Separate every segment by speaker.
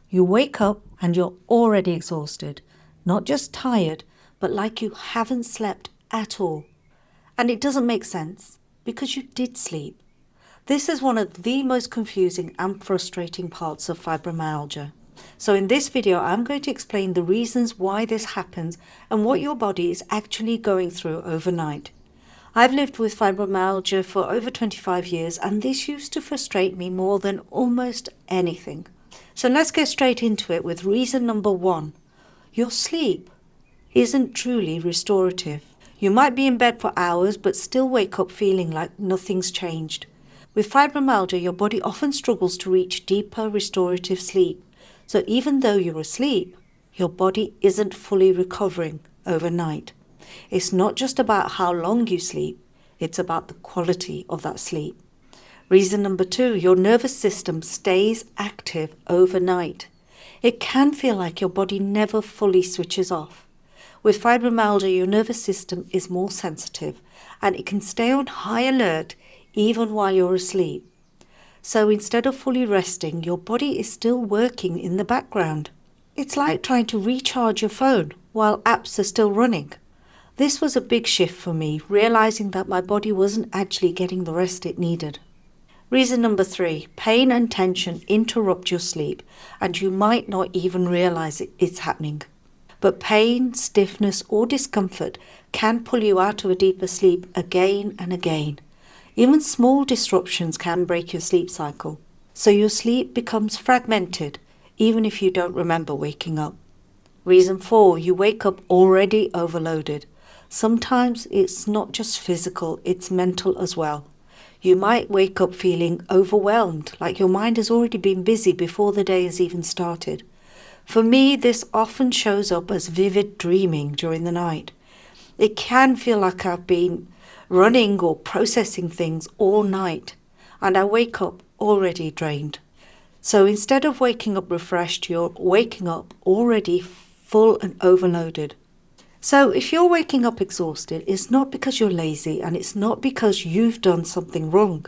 Speaker 1: You wake up and you're already exhausted, not just tired, but like you haven't slept at all. And it doesn't make sense because you did sleep. This is one of the most confusing and frustrating parts of fibromyalgia. So in this video, I'm going to explain the reasons why this happens and what your body is actually going through overnight. I've lived with fibromyalgia for over 25 years, and this used to frustrate me more than almost anything. So let's get straight into it with reason number 1. Your sleep isn't truly restorative. You might be in bed for hours but still wake up feeling like nothing's changed. With fibromyalgia, your body often struggles to reach deeper restorative sleep. So even though you're asleep, your body isn't fully recovering overnight. It's not just about how long you sleep, it's about the quality of that sleep. Reason number 2, your nervous system stays active overnight. It can feel like your body never fully switches off. With fibromyalgia, your nervous system is more sensitive and it can stay on high alert even while you're asleep. So instead of fully resting, your body is still working in the background. It's like trying to recharge your phone while apps are still running. This was a big shift for me, realizing that my body wasn't actually getting the rest it needed. Reason number 3, pain and tension interrupt your sleep, and you might not even realize it's happening. But pain, stiffness, or discomfort can pull you out of a deeper sleep again and again. Even small disruptions can break your sleep cycle, so your sleep becomes fragmented, even if you don't remember waking up. Reason 4, you wake up already overloaded. Sometimes it's not just physical, it's mental as well. You might wake up feeling overwhelmed, like your mind has already been busy before the day has even started. For me, this often shows up as vivid dreaming during the night. It can feel like I've been running or processing things all night, and I wake up already drained. So instead of waking up refreshed, you're waking up already full and overloaded. So if you're waking up exhausted, it's not because you're lazy and it's not because you've done something wrong.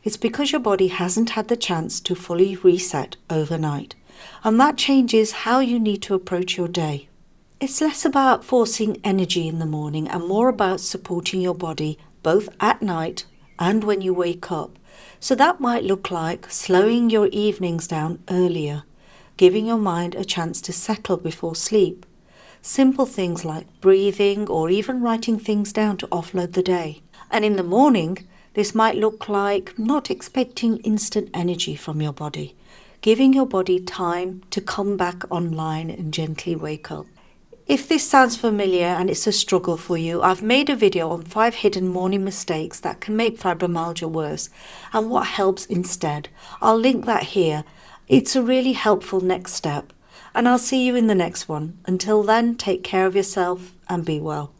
Speaker 1: It's because your body hasn't had the chance to fully reset overnight. And that changes how you need to approach your day. It's less about forcing energy in the morning and more about supporting your body both at night and when you wake up. So that might look like slowing your evenings down earlier, giving your mind a chance to settle before sleep. Simple things like breathing or even writing things down to offload the day. And in the morning, this might look like not expecting instant energy from your body, giving your body time to come back online and gently wake up. If this sounds familiar and it's a struggle for you, I've made a video on 5 hidden morning mistakes that can make fibromyalgia worse and what helps instead. I'll link that here. It's a really helpful next step. And I'll see you in the next one. Until then, take care of yourself and be well.